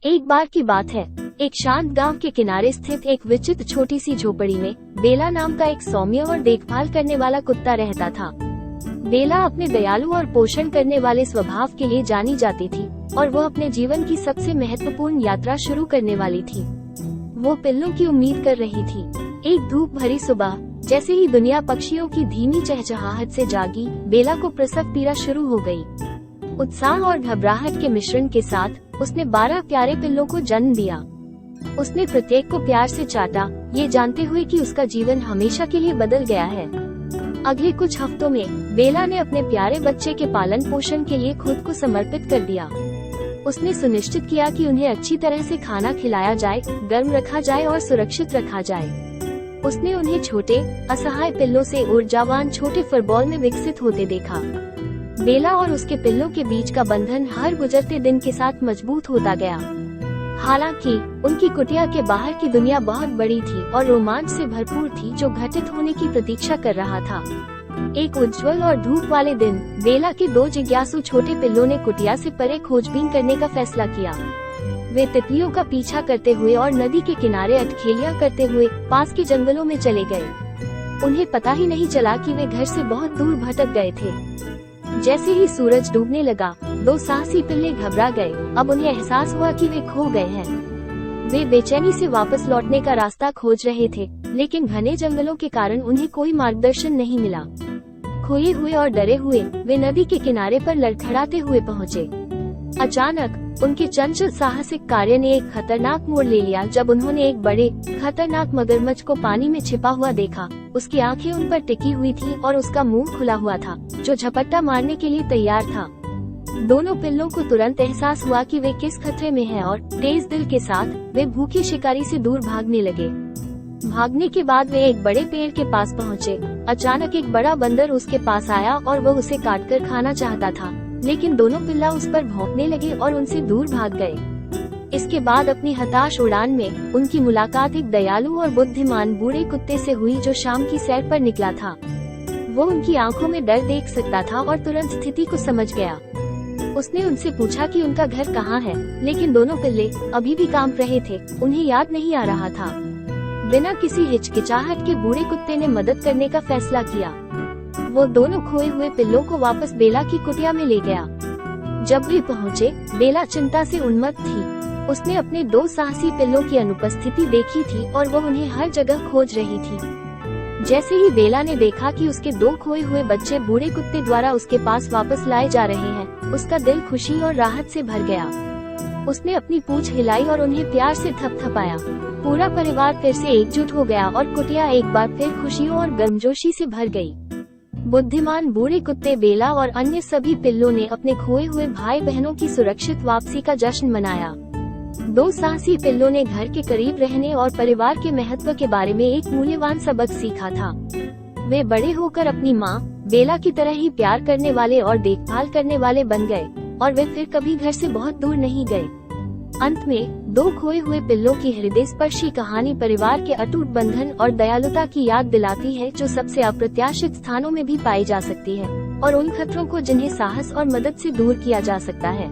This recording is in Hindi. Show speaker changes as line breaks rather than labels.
एक बार की बात है, एक शांत गांव के किनारे स्थित एक विचित्र छोटी सी झोपड़ी में बेला नाम का एक सौम्य और देखभाल करने वाला कुत्ता रहता था। बेला अपने दयालु और पोषण करने वाले स्वभाव के लिए जानी जाती थी और वो अपने जीवन की सबसे महत्वपूर्ण यात्रा शुरू करने वाली थी। वो पिल्लों की उम्मीद कर रही थी। एक धूप भरी सुबह, जैसे ही दुनिया पक्षियों की धीमी चहचहाहट से जागी, बेला को प्रसव पीड़ा शुरू हो गई। उत्साह और घबराहट के मिश्रण के साथ उसने 12 प्यारे पिल्लों को जन्म दिया। उसने प्रत्येक को प्यार से चाटा, ये जानते हुए कि उसका जीवन हमेशा के लिए बदल गया है। अगले कुछ हफ्तों में बेला ने अपने प्यारे बच्चे के पालन पोषण के लिए खुद को समर्पित कर दिया। उसने सुनिश्चित किया कि उन्हें अच्छी तरह से खाना खिलाया जाए, गर्म रखा जाए और सुरक्षित रखा जाए। उसने उन्हें छोटे असहाय पिल्लों से ऊर्जावान छोटे फुटबॉल में विकसित होते देखा। बेला और उसके पिल्लों के बीच का बंधन हर गुजरते दिन के साथ मजबूत होता गया। हालांकि उनकी कुटिया के बाहर की दुनिया बहुत बड़ी थी और रोमांच से भरपूर थी, जो घटित होने की प्रतीक्षा कर रहा था। एक उज्जवल और धूप वाले दिन बेला के 2 जिज्ञासु छोटे पिल्लों ने कुटिया से परे खोजबीन करने का फैसला किया। वे तितलियों का पीछा करते हुए और नदी के किनारे अटखेलियां करते हुए पास के जंगलों में चले गए। उन्हें पता ही नहीं चला कि वे घर से बहुत दूर भटक गए थे। जैसे ही सूरज डूबने लगा, 2 साहसी पिल्ले घबरा गए। अब उन्हें एहसास हुआ कि वे खो गए हैं। वे बेचैनी से वापस लौटने का रास्ता खोज रहे थे, लेकिन घने जंगलों के कारण उन्हें कोई मार्गदर्शन नहीं मिला। खोए हुए और डरे हुए वे नदी के किनारे पर लड़खड़ाते हुए पहुँचे। अचानक उनके चंचल साहसिक कार्य ने एक खतरनाक मोड़ ले लिया। जब उन्होंने एक बड़े खतरनाक मगरमच्छ को पानी में छिपा हुआ देखा, उसकी आंखें उन पर टिकी हुई थी और उसका मुंह खुला हुआ था, जो झपट्टा मारने के लिए तैयार था। दोनों पिल्लों को तुरंत एहसास हुआ कि वे किस खतरे में हैं और तेज दिल के साथ वे भूखे शिकारी से दूर भागने लगे। भागने के बाद वे एक बड़े पेड़ के पास पहुँचे। अचानक एक बड़ा बंदर उसके पास आया और वह उसे काटकर खाना चाहता था, लेकिन दोनों पिल्ला उस पर भौंकने लगे और उनसे दूर भाग गए। इसके बाद अपनी हताश उड़ान में उनकी मुलाकात एक दयालु और बुद्धिमान बूढ़े कुत्ते से हुई, जो शाम की सैर पर निकला था। वो उनकी आंखों में डर देख सकता था और तुरंत स्थिति को समझ गया। उसने उनसे पूछा कि उनका घर कहाँ है, लेकिन दोनों पिल्ले अभी भी कांप रहे थे। उन्हें याद नहीं आ रहा था। बिना किसी हिचकिचाहट के बूढ़े कुत्ते ने मदद करने का फैसला किया। वो दोनों खोए हुए पिल्लों को वापस बेला की कुटिया में ले गया। जब वे पहुँचे, बेला चिंता से उन्मत्त थी। उसने अपने 2 साहसी पिल्लों की अनुपस्थिति देखी थी और वो उन्हें हर जगह खोज रही थी। जैसे ही बेला ने देखा कि उसके 2 खोए हुए बच्चे बूढ़े कुत्ते द्वारा उसके पास वापस लाए जा रहे हैं, उसका दिल खुशी और राहत से भर गया। उसने अपनी पूंछ हिलाई और उन्हें प्यार से थपथपाया। पूरा परिवार फिर से एकजुट हो गया और कुटिया एक बार फिर खुशियों और गर्मजोशी से भर गई। बुद्धिमान बूढ़े कुत्ते बेला और अन्य सभी पिल्लों ने अपने खोए हुए भाई बहनों की सुरक्षित वापसी का जश्न मनाया। 2 साहसी पिल्लों ने घर के करीब रहने और परिवार के महत्व के बारे में एक मूल्यवान सबक सीखा था। वे बड़े होकर अपनी माँ बेला की तरह ही प्यार करने वाले और देखभाल करने वाले बन गए और वे फिर कभी घर से बहुत दूर नहीं गए। अंत में 2 खोए हुए पिल्लों की हृदय स्पर्शी कहानी परिवार के अटूट बंधन और दयालुता की याद दिलाती है, जो सबसे अप्रत्याशित स्थानों में भी पाई जा सकती है, और उन खतरों को जिन्हें साहस और मदद से दूर किया जा सकता है।